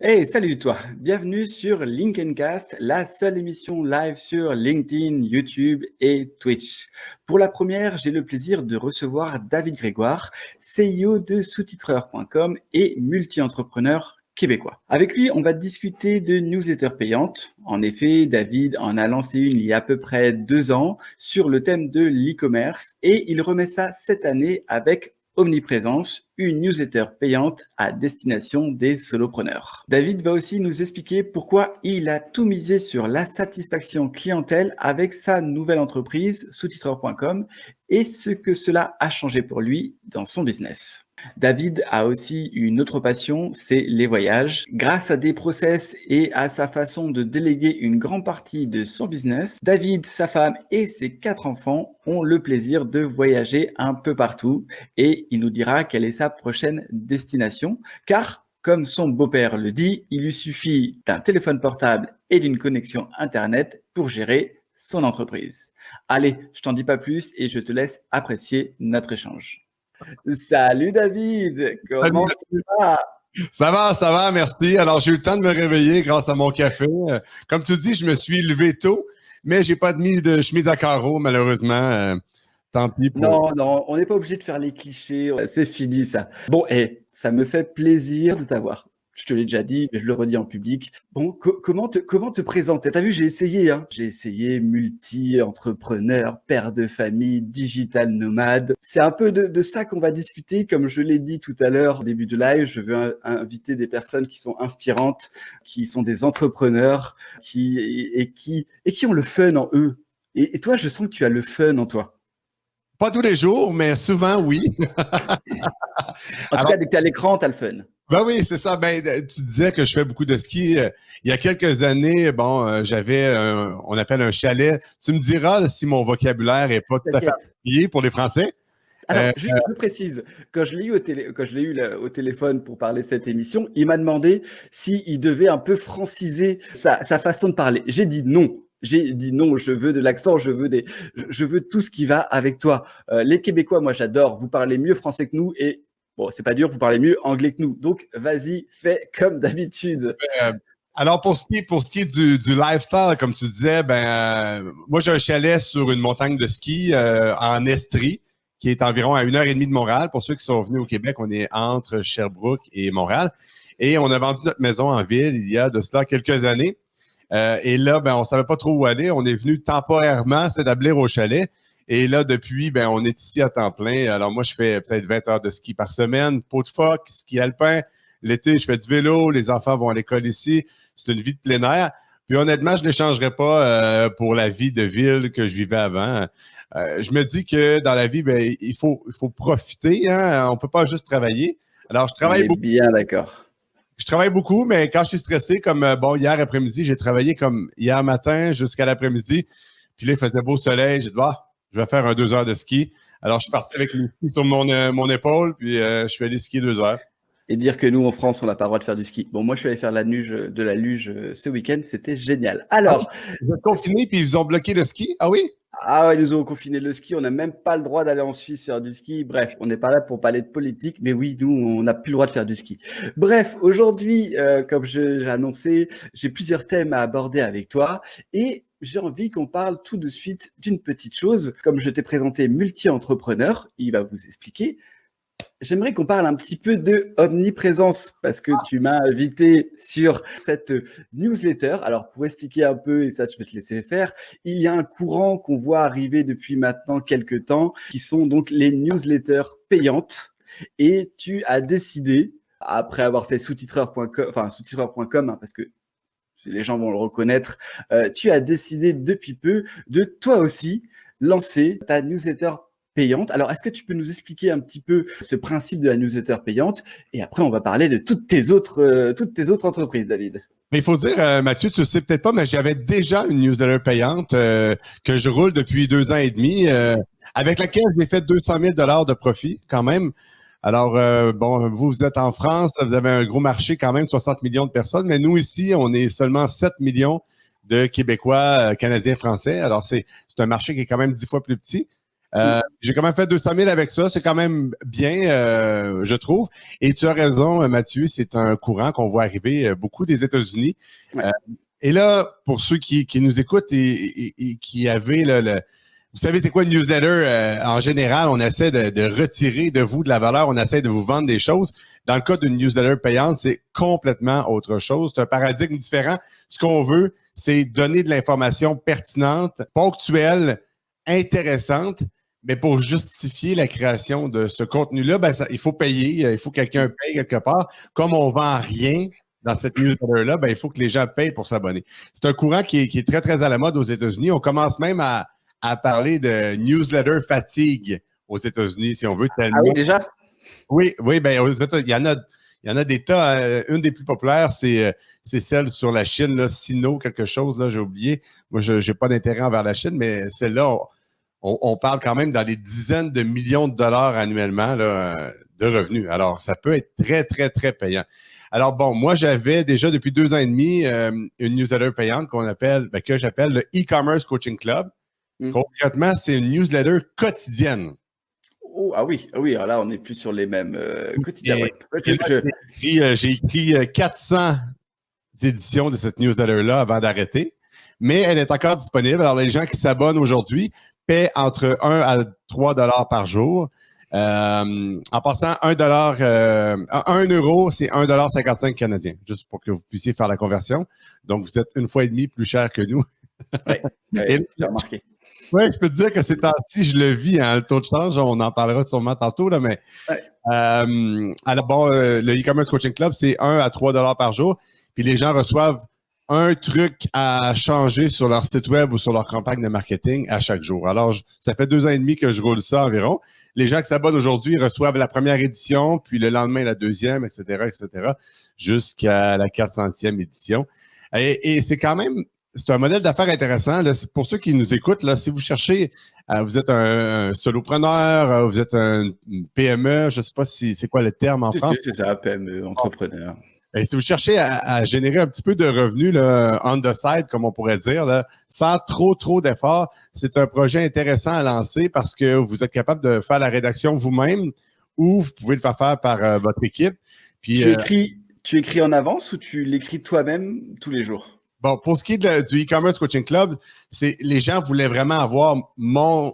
Hey, salut toi! Bienvenue sur LinkedIncast, la seule émission live sur LinkedIn, YouTube et Twitch. Pour la première, j'ai le plaisir de recevoir David Grégoire, CEO de sous-titreur.com et multi-entrepreneur québécois. Avec lui, on va discuter de newsletters payantes. En effet, David en a lancé une il y a à peu près 2 ans sur le thème de l'e-commerce et il remet ça cette année avec Omniprésence, une newsletter payante à destination des solopreneurs. David va aussi nous expliquer pourquoi il a tout misé sur la satisfaction clientèle avec sa nouvelle entreprise, sous-titreur.com, et ce que cela a changé pour lui dans son business. David a aussi une autre passion, c'est les voyages. Grâce à des process et à sa façon de déléguer une grande partie de son business, David, sa femme et ses 4 enfants ont le plaisir de voyager un peu partout et il nous dira quelle est sa prochaine destination car comme son beau-père le dit, il lui suffit d'un téléphone portable et d'une connexion Internet pour gérer son entreprise. Allez, je t'en dis pas plus et je te laisse apprécier notre échange. Salut David, Salut, comment ça Mathieu. va? Ça va, merci. Alors, j'ai eu le temps de me réveiller grâce à mon café. Comme tu dis, je me suis levé tôt, mais j'ai pas mis de chemise à carreaux, malheureusement. Tant pis pour. Non, non, on n'est pas obligé de faire les clichés, c'est fini ça. Bon, ça me fait plaisir de t'avoir. Je te l'ai déjà dit, mais je le redis en public. Bon, comment te présenter? T'as vu, j'ai essayé, hein. J'ai essayé multi-entrepreneur, père de famille, digital nomade. C'est un peu de ça qu'on va discuter. Comme je l'ai dit tout à l'heure au début de live, je veux inviter des personnes qui sont inspirantes, qui sont des entrepreneurs, qui ont le fun en eux. Et toi, je sens que tu as le fun en toi. Pas tous les jours, mais souvent, oui. En tout Alors, cas, dès que tu es à l'écran, tu as le fun. ben oui, c'est ça. Ben, tu disais que je fais beaucoup de ski. Il y a quelques années, bon, j'avais, on appelle un chalet. Tu me diras si mon vocabulaire est pas tout à fait T'inquiète. approprié pour les Français. Alors, Euh, juste, je précise, quand je l'ai eu au téléphone pour parler de cette émission, il m'a demandé s'il devait un peu franciser sa façon de parler. J'ai dit non. J'ai dit non, je veux de l'accent, je veux tout ce qui va avec toi. Les Québécois, moi j'adore, vous parlez mieux français que nous et bon, c'est pas dur, vous parlez mieux anglais que nous. Donc, vas-y, fais comme d'habitude. Euh, alors, pour ce qui est du lifestyle, comme tu disais, moi, j'ai un chalet sur une montagne de ski en Estrie, qui est environ à 1 heure et demie de Montréal. Pour ceux qui sont venus au Québec, on est entre Sherbrooke et Montréal. Et on a vendu notre maison en ville il y a de cela quelques années. Et là, on savait pas trop où aller. On est venu temporairement s'établir au chalet. Et là, depuis, on est ici à temps plein. Alors, moi, je fais peut-être 20 heures de ski par semaine, pot de phoque, ski alpin. L'été, je fais du vélo. Les enfants vont à l'école ici. C'est une vie de plein air. Puis honnêtement, je ne l'échangerais pas pour la vie de ville que je vivais avant. Je me dis que dans la vie, il faut profiter. Hein? On ne peut pas juste travailler. Alors, On est bien d'accord. je travaille beaucoup, mais quand je suis stressé, comme hier après-midi, j'ai travaillé comme hier matin jusqu'à l'après-midi. Puis là, il faisait beau soleil. J'ai dit, je vais faire 2 heures de ski. Alors, je suis parti avec mes skis sur mon épaule, puis je suis allé skier 2 heures. Et dire que nous, en France, on n'a pas le droit de faire du ski. Bon, moi, je suis allé faire de la luge ce week-end. C'était génial. Ah oui, Alors, vous êtes confinés, puis ils ont bloqué le ski? Ah oui? ah ouais, ils nous ont confiné le ski. On n'a même pas le droit d'aller en Suisse faire du ski. Bref, on n'est pas là pour parler de politique, mais oui, nous, on n'a plus le droit de faire du ski. Bref, aujourd'hui, comme j'ai annoncé, j'ai plusieurs thèmes à aborder avec toi et j'ai envie qu'on parle tout de suite d'une petite chose. Comme je t'ai présenté multi-entrepreneur, il va vous expliquer. J'aimerais qu'on parle un petit peu de omniprésence parce que tu m'as invité sur cette newsletter. Alors, pour expliquer un peu, et ça, je vais te laisser faire, il y a un courant qu'on voit arriver depuis maintenant quelques temps qui sont donc les newsletters payantes. Et tu as décidé, après avoir fait sous-titreur.com, hein, parce que les gens vont le reconnaître, tu as décidé depuis peu de toi aussi lancer ta newsletter payante. Alors, est-ce que tu peux nous expliquer un petit peu ce principe de la newsletter payante? Et après, on va parler de toutes tes autres entreprises, David. Mais il faut dire, Mathieu, tu le sais peut-être pas, mais j'avais déjà une newsletter payante que je roule depuis 2 ans et demi, avec laquelle j'ai fait 200 000 de profit quand même. Alors, vous êtes en France, vous avez un gros marché quand même, 60 millions de personnes, mais nous ici, on est seulement 7 millions de Québécois, Canadiens, Français. Alors, c'est un marché qui est quand même 10 fois plus petit. J'ai quand même fait 200 000 avec ça. C'est quand même bien, je trouve. Et tu as raison, Mathieu, c'est un courant qu'on voit arriver beaucoup des États-Unis. Ouais. Et là, pour ceux qui nous écoutent et qui avaient vous savez, c'est quoi une newsletter? En général, on essaie de retirer de vous de la valeur, on essaie de vous vendre des choses. Dans le cas d'une newsletter payante, c'est complètement autre chose. C'est un paradigme différent. Ce qu'on veut, c'est donner de l'information pertinente, ponctuelle, intéressante, mais pour justifier la création de ce contenu-là, il faut payer, il faut que quelqu'un paye quelque part. Comme on vend rien dans cette newsletter-là, il faut que les gens payent pour s'abonner. C'est un courant qui est très, très à la mode aux États-Unis. On commence même à parler de newsletter fatigue aux États-Unis, si on veut. Ah oui, déjà? Oui, aux États-Unis, il y en a des tas. Une des plus populaires, c'est celle sur la Chine, là, Sino, quelque chose, là, j'ai oublié. Moi, je n'ai pas d'intérêt envers la Chine, mais celle-là, on parle quand même dans les dizaines de millions de dollars annuellement là, de revenus. Alors, ça peut être très, très, très payant. Alors, bon, moi, j'avais déjà depuis 2 ans et demi une newsletter payante que j'appelle le e-commerce coaching club. Concrètement, c'est une newsletter quotidienne. Oh, ah oui, alors là, on n'est plus sur les mêmes quotidiens. J'ai écrit 400 éditions de cette newsletter-là avant d'arrêter, mais elle est encore disponible. Alors, les gens qui s'abonnent aujourd'hui paient entre 1 à 3 dollars par jour. En passant, 1 euro, c'est 1,55 $ canadien, juste pour que vous puissiez faire la conversion. Donc, vous êtes 1,5 fois plus cher que nous. Oui, j'ai remarqué. Oui, je peux te dire que ces temps-ci, je le vis, le taux de change, on en parlera sûrement tantôt, là, mais alors bon, le e-commerce coaching club, c'est 1 à 3 dollars par jour, puis les gens reçoivent un truc à changer sur leur site web ou sur leur campagne de marketing à chaque jour. Alors, ça fait 2 ans et demi que je roule ça environ. Les gens qui s'abonnent aujourd'hui reçoivent la première édition, puis le lendemain, la deuxième, etc., jusqu'à la 400e édition. Et c'est quand même... C'est un modèle d'affaires intéressant. Là, pour ceux qui nous écoutent, là, si vous cherchez, vous êtes un solopreneur, vous êtes un PME, je ne sais pas si c'est quoi le terme en France. C'est ça, PME, entrepreneur. Et si vous cherchez à générer un petit peu de revenus là, on the side, comme on pourrait dire, là, sans trop d'efforts, c'est un projet intéressant à lancer parce que vous êtes capable de faire la rédaction vous-même ou vous pouvez le faire par votre équipe. Puis, tu écris en avance ou tu l'écris toi-même tous les jours? Bon, pour ce qui est du e-commerce coaching club, les gens voulaient vraiment avoir mon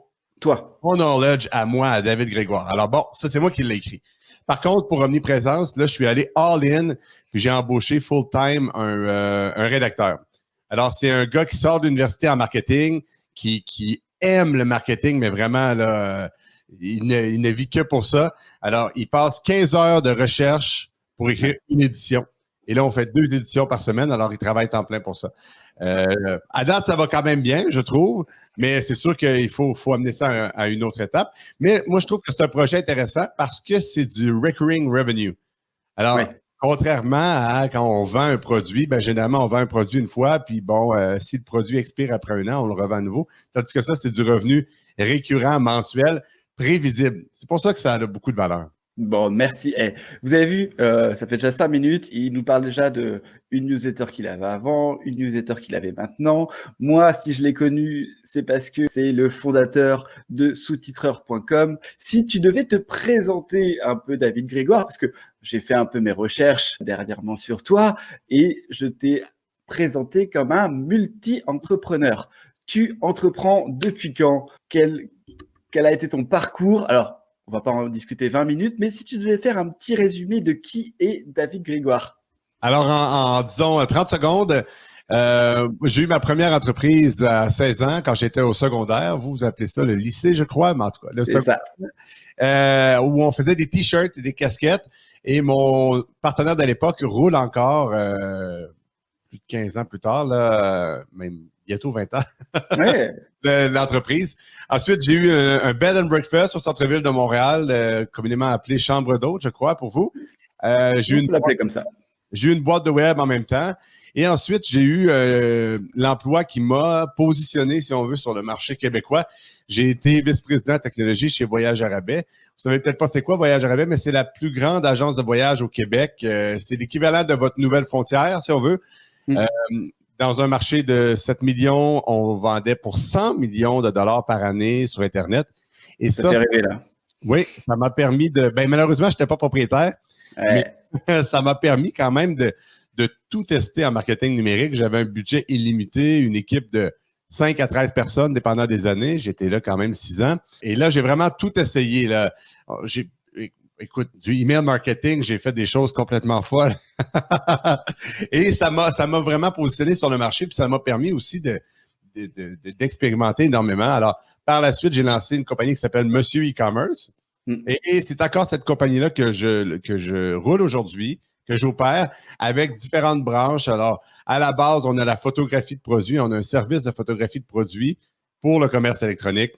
knowledge à moi, à David Grégoire. Alors bon, ça, c'est moi qui l'ai écrit. Par contre, pour Omniprésence, là, je suis allé all-in, puis j'ai embauché full-time un rédacteur. Alors, c'est un gars qui sort d'université en marketing, qui aime le marketing, mais vraiment, là, il ne vit que pour ça. Alors, il passe 15 heures de recherche pour écrire une édition. Et là, on fait 2 éditions par semaine, alors il travaille temps plein pour ça. À date, ça va quand même bien, je trouve, mais c'est sûr qu'il faut amener ça à une autre étape. Mais moi, je trouve que c'est un projet intéressant parce que c'est du recurring revenue. Alors, contrairement à quand on vend un produit, généralement, on vend un produit une fois, puis bon, si le produit expire après 1 an, on le revend à nouveau. Tandis que ça, c'est du revenu récurrent, mensuel, prévisible. C'est pour ça que ça a beaucoup de valeur. Bon, merci. Vous avez vu, ça fait déjà 5 minutes, il nous parle déjà d'une newsletter qu'il avait avant, une newsletter qu'il avait maintenant. Moi, si je l'ai connu, c'est parce que c'est le fondateur de sous-titreur.com. Si tu devais te présenter un peu, David Grégoire, parce que j'ai fait un peu mes recherches dernièrement sur toi et je t'ai présenté comme un multi-entrepreneur. Tu entreprends depuis quand? Quel a été ton parcours? Alors, on va pas en discuter 20 minutes, mais si tu devais faire un petit résumé de qui est David Grégoire. Alors, en disons 30 secondes, j'ai eu ma première entreprise à 16 ans quand j'étais au secondaire. Vous appelez ça le lycée, je crois, mais en tout cas. C'est ça. Où on faisait des t-shirts et des casquettes. Et mon partenaire de l'époque roule encore plus de 15 ans plus tard, là, même bientôt 20 ans, l'entreprise. Ensuite, j'ai eu un bed and breakfast au centre-ville de Montréal, communément appelé Chambre d'hôte, je crois, pour vous. J'ai l'appeler comme ça. J'ai eu une boîte de web en même temps. Et ensuite, j'ai eu l'emploi qui m'a positionné, si on veut, sur le marché québécois. J'ai été vice-président technologie chez Voyage Arabais. Vous savez peut-être pas c'est quoi Voyage Arabais, mais c'est la plus grande agence de voyage au Québec. C'est l'équivalent de votre Nouvelle Frontière, si on veut. Dans un marché de 7 millions, on vendait pour 100 millions de dollars par année sur Internet. Et Ça fait rêver, là. oui, ça m'a permis de... Ben, malheureusement, je n'étais pas propriétaire, Ouais. mais ça m'a permis quand même de tout tester en marketing numérique. J'avais un budget illimité, une équipe de 5 à 13 personnes, dépendant des années. J'étais là quand même 6 ans. Et là, j'ai vraiment tout essayé. Là. Écoute, du email marketing, j'ai fait des choses complètement folles. Et ça m'a vraiment positionné sur le marché, puis ça m'a permis aussi d'expérimenter énormément. Alors, par la suite, j'ai lancé une compagnie qui s'appelle Monsieur E-commerce. Et c'est encore cette compagnie-là que je roule aujourd'hui, que j'opère avec différentes branches. Alors, à la base, on a la photographie de produits. On a un service de photographie de produits pour le commerce électronique.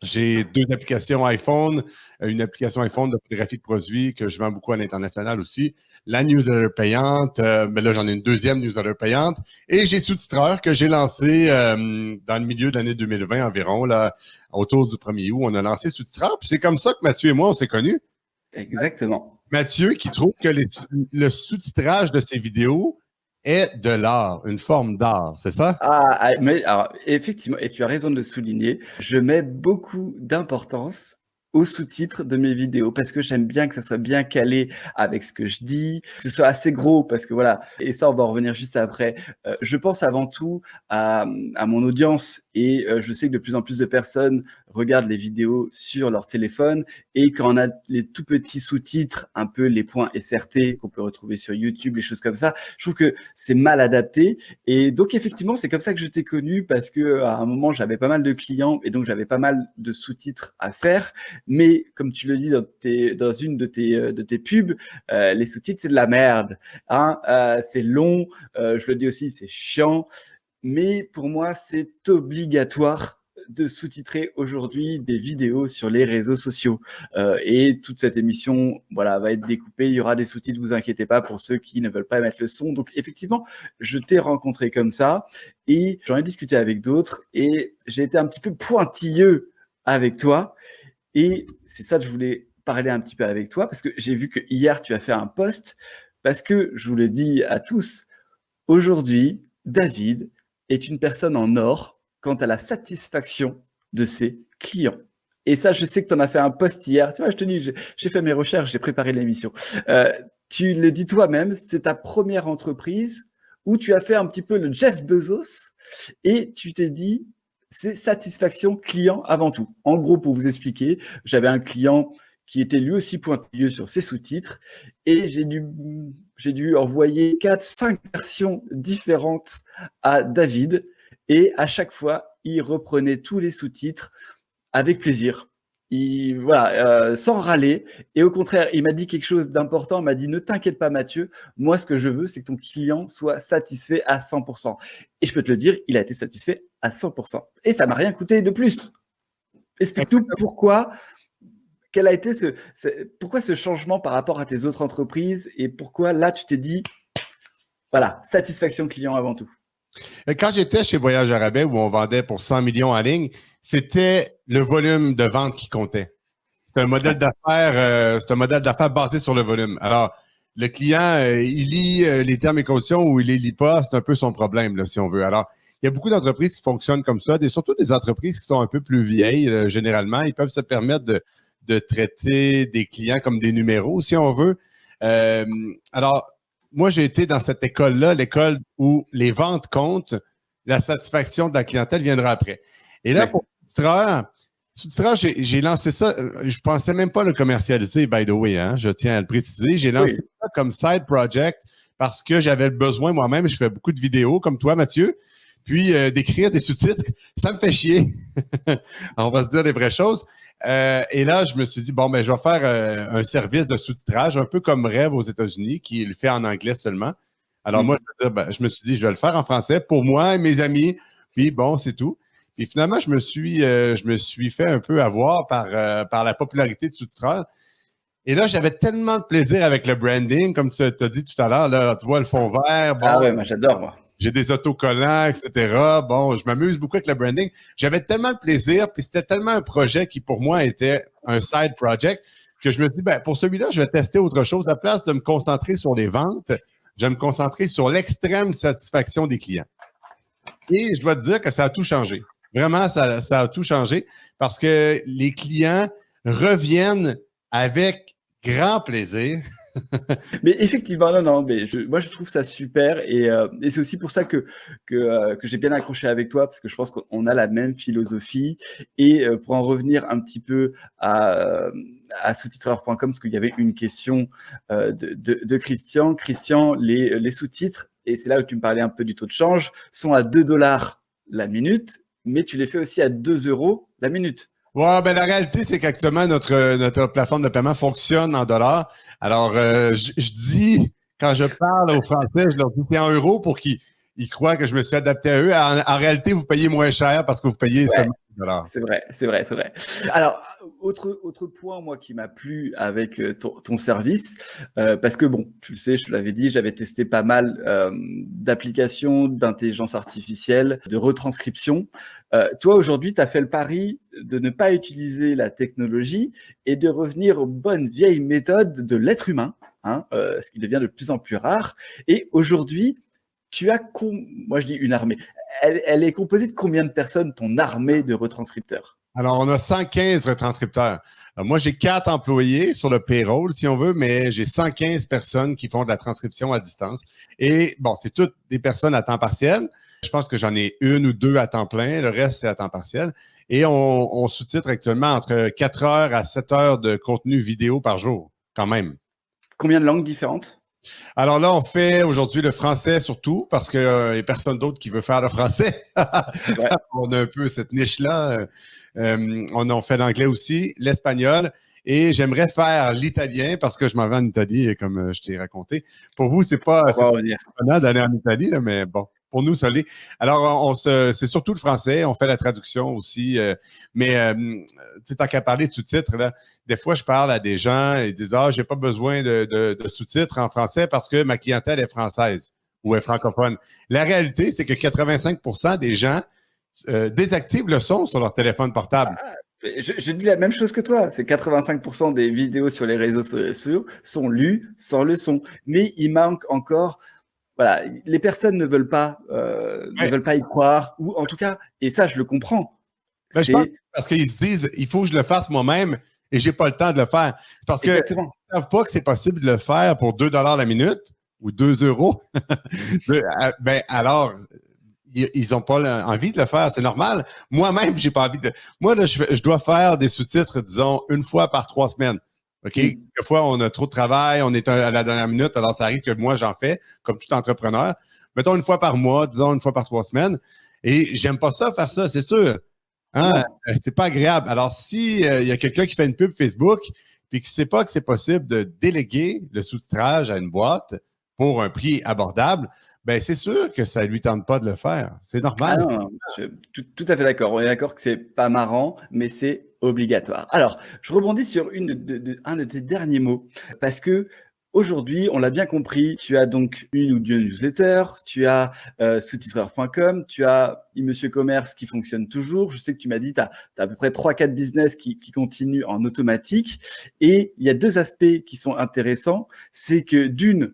J'ai 2 applications iPhone, une application iPhone de photographie de produits que je vends beaucoup à l'international aussi, la newsletter payante, mais là j'en ai une deuxième newsletter payante, et j'ai Sous-titreur que j'ai lancé dans le milieu de l'année 2020 environ, là, autour du 1er août, on a lancé Sous-titreur, puis c'est comme ça que Mathieu et moi on s'est connus. Exactement. Mathieu qui trouve que le sous-titrage de ses vidéos est de l'art, une forme d'art, c'est ça? Mais alors, effectivement, et tu as raison de le souligner, je mets beaucoup d'importance aux sous-titres de mes vidéos parce que j'aime bien que ça soit bien calé avec ce que je dis, que ce soit assez gros parce que voilà, et ça on va en revenir juste après. Je pense avant tout à mon audience et je sais que de plus en plus de personnes regardent les vidéos sur leur téléphone et quand on a les tout petits sous-titres, un peu les points SRT qu'on peut retrouver sur YouTube, les choses comme ça, je trouve que c'est mal adapté et donc effectivement c'est comme ça que je t'ai connu parce que à un moment j'avais pas mal de clients et donc j'avais pas mal de sous-titres à faire. Mais comme tu le dis dans une de tes pubs, les sous-titres, c'est de la merde. Hein, c'est long, je le dis aussi, c'est chiant. Mais pour moi, c'est obligatoire de sous-titrer aujourd'hui des vidéos sur les réseaux sociaux. Et toute cette émission voilà, va être découpée. Il y aura des sous-titres, vous inquiétez pas, pour ceux qui ne veulent pas mettre le son. Donc effectivement, je t'ai rencontré comme ça et j'en ai discuté avec d'autres et j'ai été un petit peu pointilleux avec toi. Et c'est ça que je voulais parler un petit peu avec toi, parce que j'ai vu que hier, tu as fait un post, parce que je vous le dis à tous, aujourd'hui, David est une personne en or quant à la satisfaction de ses clients. Et ça, je sais que tu en as fait un post hier. Tu vois, je te dis, j'ai fait mes recherches, j'ai préparé l'émission. Tu le dis toi-même, c'est ta première entreprise où tu as fait un petit peu le Jeff Bezos et tu t'es dit, c'est satisfaction client avant tout. En gros, pour vous expliquer, j'avais un client qui était lui aussi pointilleux sur ses sous-titres et j'ai dû envoyer 4-5 versions différentes à David et à chaque fois, il reprenait tous les sous-titres avec plaisir. Sans râler. Et au contraire, il m'a dit quelque chose d'important. Il m'a dit, ne t'inquiète pas, Mathieu. Moi, ce que je veux, c'est que ton client soit satisfait à 100%. Et je peux te le dire, il a été satisfait à 100%. Et ça m'a rien coûté de plus. Explique-nous pourquoi, quel a été pourquoi ce changement par rapport à tes autres entreprises et pourquoi là, tu t'es dit, voilà, satisfaction client avant tout. Quand j'étais chez Voyage à rabais, où on vendait pour 100 millions en ligne, c'était le volume de vente qui comptait. C'est un modèle d'affaires basé sur le volume. Alors, le client, il lit les termes et conditions ou il les lit pas, c'est un peu son problème, là, si on veut. Alors, il y a beaucoup d'entreprises qui fonctionnent comme ça, surtout des entreprises qui sont un peu plus vieilles, généralement. Ils peuvent se permettre de traiter des clients comme des numéros, si on veut. Alors, moi, j'ai été dans cette école-là, l'école où les ventes comptent, la satisfaction de la clientèle viendra après. Et là, pour Sous-titreur, j'ai lancé ça, je pensais même pas le commercialiser, by the way, hein, je tiens à le préciser. J'ai lancé ça comme side project parce que j'avais le besoin moi-même, je fais beaucoup de vidéos comme toi, Mathieu, puis d'écrire des sous-titres, ça me fait chier. On va se dire des vraies choses. Et là, je me suis dit, bon, ben, je vais faire un service de sous-titrage, un peu comme Rêve aux États-Unis, qui le fait en anglais seulement. Alors moi, je me suis dit, je vais le faire en français pour moi et mes amis, puis bon, c'est tout. Et finalement, je me suis fait un peu avoir par la popularité de sous-titreur. Et là, j'avais tellement de plaisir avec le branding, comme tu as dit tout à l'heure, là, tu vois le fond vert. Bon, ah ouais, moi j'adore, moi. J'ai des autocollants, etc. Bon, je m'amuse beaucoup avec le branding. J'avais tellement de plaisir, puis c'était tellement un projet qui, pour moi, était un side project, que je me dis, ben, pour celui-là, je vais tester autre chose. À place de me concentrer sur les ventes, je vais me concentrer sur l'extrême satisfaction des clients. Et je dois te dire que ça a tout changé. Vraiment, ça a tout changé parce que les clients reviennent avec grand plaisir. Mais effectivement, non, non, mais moi je trouve ça super et c'est aussi pour ça que j'ai bien accroché avec toi parce que je pense qu'on a la même philosophie et pour en revenir un petit peu à sous-titreur.com parce qu'il y avait une question de Christian. Christian, les sous-titres, et c'est là où tu me parlais un peu du taux de change, sont à 2 $ la minute, mais tu les fais aussi à 2 € la minute. Ouais, ben la réalité, c'est qu'actuellement, notre plateforme de paiement fonctionne en dollars. Alors, je dis, quand je parle aux Français, je leur dis c'est en euros pour qu'ils croient que je me suis adapté à eux. En réalité, vous payez moins cher parce que vous payez Ouais. seulement en dollars. C'est vrai, c'est vrai, c'est vrai. Alors, autre point, moi, qui m'a plu avec ton service, parce que bon, tu le sais, je te l'avais dit, j'avais testé pas mal d'applications d'intelligence artificielle, de retranscription. Toi, aujourd'hui, tu as fait le pari de ne pas utiliser la technologie et de revenir aux bonnes vieilles méthodes de l'être humain, hein, ce qui devient de plus en plus rare. Et aujourd'hui, tu as, moi je dis une armée, elle est composée de combien de personnes, ton armée de retranscripteurs? Alors, on a 115 retranscripteurs. Moi, j'ai 4 employés sur le payroll, si on veut, mais j'ai 115 personnes qui font de la transcription à distance. Et bon, c'est toutes des personnes à temps partiel. Je pense que j'en ai 1 ou 2 à temps plein. Le reste, c'est à temps partiel. Et on sous-titre actuellement entre 4 heures à 7 heures de contenu vidéo par jour, quand même. Combien de langues différentes? Alors là, on fait aujourd'hui le français surtout parce qu'il n'y a personne d'autre qui veut faire le français. Ouais. On a un peu cette niche-là. On en fait l'anglais aussi, l'espagnol. Et j'aimerais faire l'italien parce que je m'en vais en Italie, comme je t'ai raconté. Pour vous, c'est pas étonnant d'aller en Italie, là, mais bon, pour nous, ça l'est. Alors, c'est surtout le français. On fait la traduction aussi. Mais, tu sais, tant qu'à parler de sous-titres, là, des fois, je parle à des gens et ils disent, ah, j'ai pas besoin de sous-titres en français parce que ma clientèle est française ou est francophone. La réalité, c'est que 85% des gens désactivent le son sur leur téléphone portable. Je dis la même chose que toi. C'est 85% des vidéos sur les réseaux sociaux sont lues sans le son. Mais il manque encore, voilà, les personnes ne veulent pas, ne veulent pas y croire, ou en tout cas, et ça, je le comprends. Ben, je pense parce qu'ils se disent, il faut que je le fasse moi-même et j'ai pas le temps de le faire. C'est parce qu'ils ne savent pas que c'est possible de le faire pour 2 $ la minute ou 2 €. Ben, alors, ils n'ont pas envie de le faire. C'est normal. Moi-même, j'ai pas envie de. Moi, là, je dois faire des sous-titres, disons, 1 fois par 3 semaines. OK? Quelquefois, on a trop de travail, on est à la dernière minute, alors ça arrive que moi, j'en fais, comme tout entrepreneur. Mettons 1 fois par mois, disons 1 fois par 3 semaines. Et j'aime pas ça, faire ça, c'est sûr. Hein? C'est pas agréable. Alors, si il y a quelqu'un qui fait une pub Facebook puis qui ne sait pas que c'est possible de déléguer le sous-titrage à une boîte pour un prix abordable, ben c'est sûr que ça ne lui tente pas de le faire. C'est normal. Ah non, je suis tout à fait d'accord. On est d'accord que c'est pas marrant, mais c'est obligatoire. Alors, je rebondis sur un de tes derniers mots, parce que aujourd'hui, on l'a bien compris, tu as donc une ou deux newsletters, tu as sous-titreur.com, tu as Monsieur Commerce qui fonctionne toujours. Je sais que tu m'as dit, tu as à peu près 3-4 business qui continuent en automatique. Et il y a 2 aspects qui sont intéressants. C'est que d'une,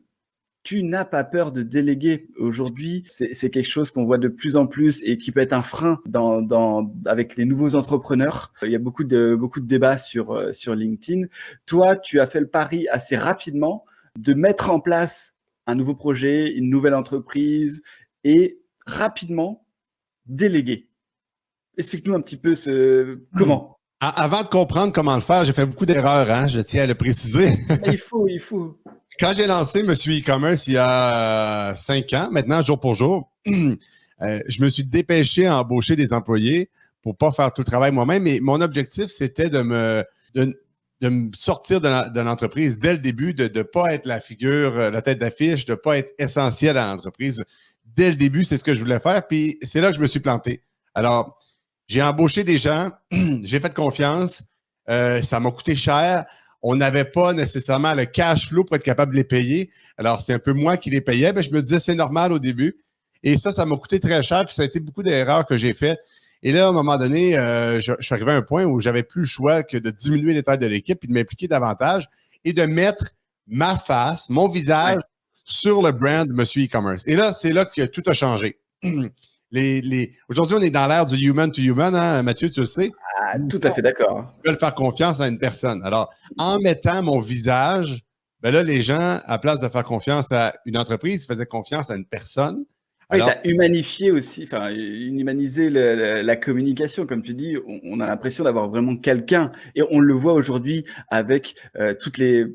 tu n'as pas peur de déléguer. Aujourd'hui, c'est quelque chose qu'on voit de plus en plus et qui peut être un frein avec les nouveaux entrepreneurs. Il y a beaucoup de débats sur LinkedIn. Toi, tu as fait le pari assez rapidement de mettre en place un nouveau projet, une nouvelle entreprise et rapidement déléguer. Explique-nous un petit peu comment. Avant de comprendre comment le faire, j'ai fait beaucoup d'erreurs, hein, je tiens à le préciser. Il faut. Quand j'ai lancé Monsieur e-commerce il y a 5 ans, maintenant, jour pour jour, je me suis dépêché à embaucher des employés pour pas faire tout le travail moi-même. Mais mon objectif, c'était de me sortir de l'entreprise dès le début, de ne pas être la figure, la tête d'affiche, de ne pas être essentiel à l'entreprise. Dès le début, c'est ce que je voulais faire. Puis c'est là que je me suis planté. Alors, j'ai embauché des gens, j'ai fait confiance, ça m'a coûté cher. On n'avait pas nécessairement le cash flow pour être capable de les payer. Alors, c'est un peu moi qui les payais. Mais je me disais, c'est normal au début. Et ça m'a coûté très cher. Puis ça a été beaucoup d'erreurs que j'ai faites. Et là, à un moment donné, je suis arrivé à un point où j'avais plus le choix que de diminuer les tailles de l'équipe et de m'impliquer davantage et de mettre ma face, mon visage sur le brand Monsieur e-commerce. Et là, c'est là que tout a changé. Aujourd'hui, on est dans l'ère du human to human, hein, Mathieu, tu le sais. Ah, tout à fait d'accord. Ils veulent faire confiance à une personne. Alors, en mettant mon visage, ben là, les gens, à place de faire confiance à une entreprise, faisaient confiance à une personne. Oui, tu Alors, as humanifié aussi, enfin, humanisé la communication, comme tu dis. On a l'impression d'avoir vraiment quelqu'un. Et on le voit aujourd'hui avec toutes les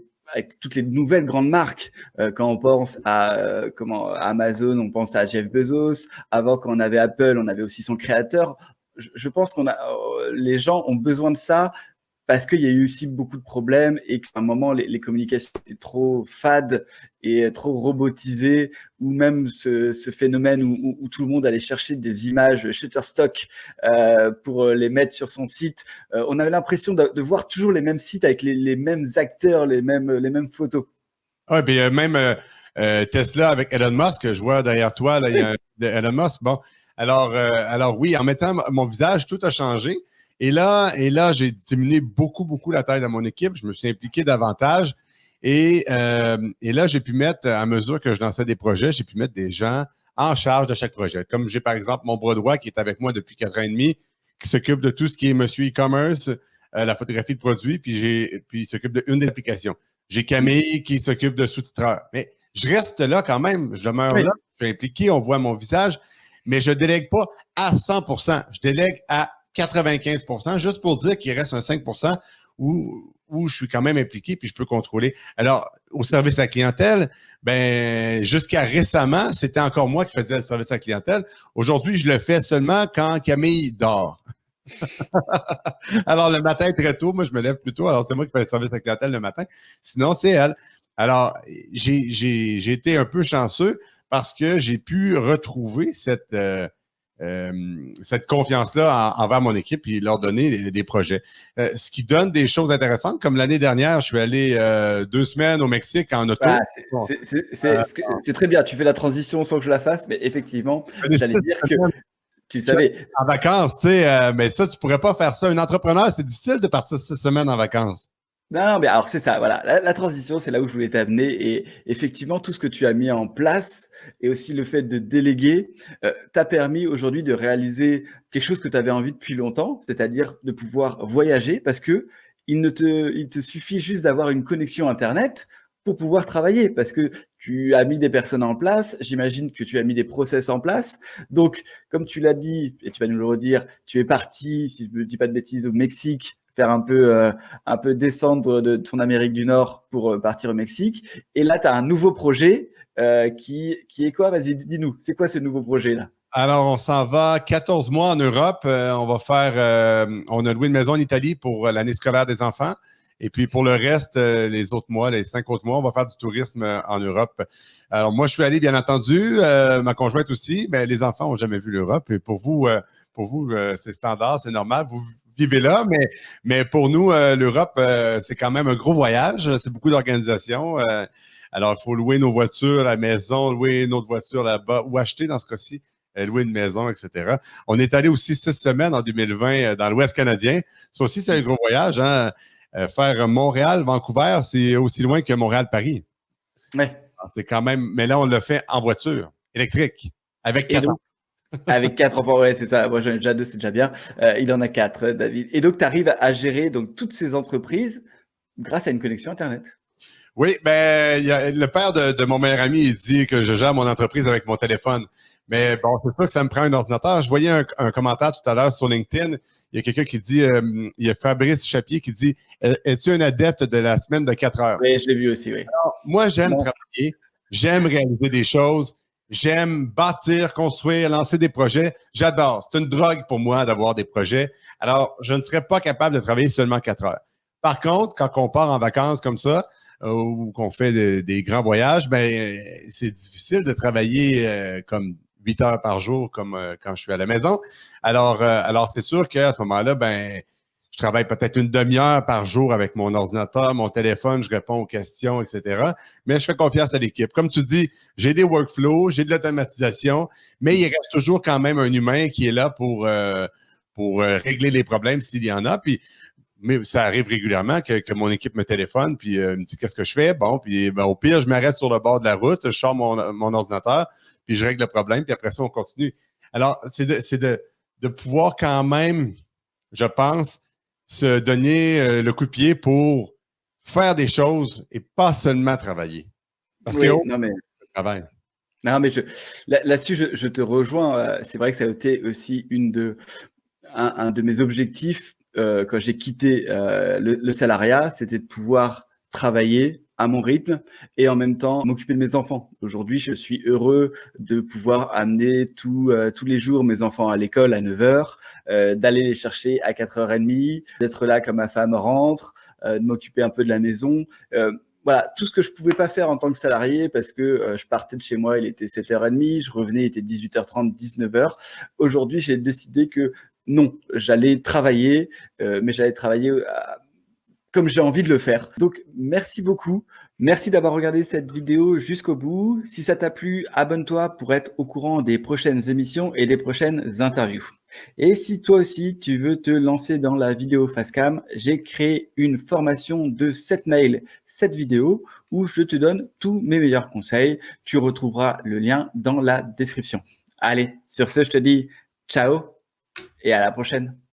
nouvelles grandes marques. Quand on pense à à Amazon, on pense à Jeff Bezos. Avant, quand on avait Apple, on avait aussi son créateur. Je pense les gens ont besoin de ça parce qu'il y a eu aussi beaucoup de problèmes et qu'à un moment, les communications étaient trop fades et trop robotisées, ou même ce phénomène où tout le monde allait chercher des images Shutterstock pour les mettre sur son site. On avait l'impression de voir toujours les mêmes sites avec les mêmes acteurs, les mêmes photos. ah, puis même Tesla avec Elon Musk, je vois derrière toi, là, il y a de Elon Musk. Bon, alors oui, en mettant mon visage, tout a changé. Et là, j'ai diminué beaucoup la taille de mon équipe. Je me suis impliqué davantage. Et là, j'ai pu mettre, à mesure que je lançais des projets, j'ai pu mettre des gens en charge de chaque projet. Comme j'ai, par exemple, mon bras droit qui est avec moi depuis 4 ans et demi, qui s'occupe de tout ce qui est Monsieur e-commerce, la photographie de produits, puis il s'occupe d'une des applications. J'ai Camille qui s'occupe de sous-titreurs. Mais je reste là quand même. Je demeure Oui. là. Je suis impliqué. On voit mon visage. Mais je délègue pas à 100%. Je délègue à 95%, juste pour dire qu'il reste un 5% où je suis quand même impliqué puis je peux contrôler. Alors, au service à la clientèle, ben jusqu'à récemment, c'était encore moi qui faisais le service à la clientèle. Aujourd'hui, je le fais seulement quand Camille dort. Alors, le matin, très tôt, moi, je me lève plus tôt. Alors, c'est moi qui fais le service à la clientèle le matin. Sinon, c'est elle. Alors, j'ai été un peu chanceux parce que j'ai pu retrouver cette confiance-là envers mon équipe et leur donner des projets. Ce qui donne des choses intéressantes, comme l'année dernière, je suis allé 2 semaines au Mexique en auto. Ah, Bon, c'est très bien. Tu fais la transition sans que je la fasse, mais effectivement, j'allais dire que tu je suis allé savais. en vacances, tu sais, mais ça, tu pourrais pas faire ça. Un entrepreneur, c'est difficile de partir 6 semaines en vacances. Non, mais alors c'est ça, voilà. La transition, c'est là où je voulais t'amener. Et effectivement, tout ce que tu as mis en place et aussi le fait de déléguer t'a permis aujourd'hui de réaliser quelque chose que tu avais envie depuis longtemps, c'est-à-dire de pouvoir voyager parce que il te suffit juste d'avoir une connexion Internet pour pouvoir travailler parce que tu as mis des personnes en place. J'imagine que tu as mis des process en place. Donc, comme tu l'as dit, et tu vas nous le redire, tu es parti, si je ne dis pas de bêtises, au Mexique faire un peu descendre de ton Amérique du Nord pour partir au Mexique. Et là, tu as un nouveau projet qui est quoi? Vas-y, dis-nous. C'est quoi ce nouveau projet-là? Alors, on s'en va 14 mois en Europe. On a loué une maison en Italie pour l'année scolaire des enfants. Et puis, pour le reste, les autres mois, les 5 autres mois, on va faire du tourisme en Europe. Alors, moi, je suis allé, bien entendu, ma conjointe aussi, mais les enfants n'ont jamais vu l'Europe. Et pour vous, c'est standard, c'est normal. Vous vivez là, mais pour nous, l'Europe, c'est quand même un gros voyage. C'est beaucoup d'organisation. Alors, il faut louer nos voitures à la maison, louer une autre voiture là-bas ou acheter dans ce cas-ci, louer une maison, etc. On est allé aussi 6 semaines en 2020 dans l'Ouest canadien. Ça aussi, c'est un gros voyage. Hein? Faire Montréal-Vancouver, c'est aussi loin que Montréal-Paris. Ouais. C'est quand même, mais là, on l'a fait en voiture électrique avec 4 ans. Avec 4 enfants, ouais, c'est ça. Moi, j'en ai déjà 2, c'est déjà bien. Il en a 4, David. Et donc, tu arrives à gérer donc toutes ces entreprises grâce à une connexion Internet. Oui, ben, le père de mon meilleur ami, il dit que je gère mon entreprise avec mon téléphone. Mais bon, c'est sûr que ça me prend un ordinateur. Je voyais un commentaire tout à l'heure sur LinkedIn. Il y a quelqu'un qui dit, il y a Fabrice Chapier qui dit, es-tu un adepte de la semaine de 4 heures? Oui, je l'ai vu aussi, oui. Alors, moi, j'aime travailler, j'aime réaliser des choses, j'aime bâtir, construire, lancer des projets. J'adore. C'est une drogue pour moi d'avoir des projets. Alors, je ne serais pas capable de travailler seulement 4 heures. Par contre, quand on part en vacances comme ça, ou qu'on fait des grands voyages, ben c'est difficile de travailler comme 8 heures par jour comme quand je suis à la maison. Alors c'est sûr qu'à ce moment-là, ben je travaille peut-être une demi-heure par jour avec mon ordinateur, mon téléphone, je réponds aux questions, etc. Mais je fais confiance à l'équipe. Comme tu dis, j'ai des workflows, j'ai de l'automatisation, mais il reste toujours quand même un humain qui est là pour régler les problèmes s'il y en a. Mais ça arrive régulièrement que mon équipe me téléphone puis me dit qu'est-ce que je fais. Bon, puis ben, au pire, je m'arrête sur le bord de la route, je sors mon ordinateur, puis je règle le problème, puis après ça, on continue. Alors, c'est de pouvoir quand même, je pense, se donner le coup de pied pour faire des choses et pas seulement travailler. Parce qu'il y a Oui, autre non mais travail. non mais là-dessus je te rejoins. C'est vrai que ça a été aussi un de mes objectifs quand j'ai quitté le salariat, c'était de pouvoir travailler à mon rythme et en même temps m'occuper de mes enfants. Aujourd'hui, je suis heureux de pouvoir amener tous les jours mes enfants à l'école à 9h, d'aller les chercher à 4h30, d'être là quand ma femme rentre, de m'occuper un peu de la maison. Voilà, tout ce que je pouvais pas faire en tant que salarié parce que je partais de chez moi, il était 7h30, je revenais, il était 18h30, 19h. Aujourd'hui, j'ai décidé que non, j'allais travailler, mais j'allais travailler comme j'ai envie de le faire. Donc, merci beaucoup. Merci d'avoir regardé cette vidéo jusqu'au bout. Si ça t'a plu, abonne-toi pour être au courant des prochaines émissions et des prochaines interviews. Et si toi aussi, tu veux te lancer dans la vidéo Facecam, j'ai créé une formation de 7 mails, 7 vidéos, où je te donne tous mes meilleurs conseils. Tu retrouveras le lien dans la description. Allez, sur ce, je te dis ciao et à la prochaine.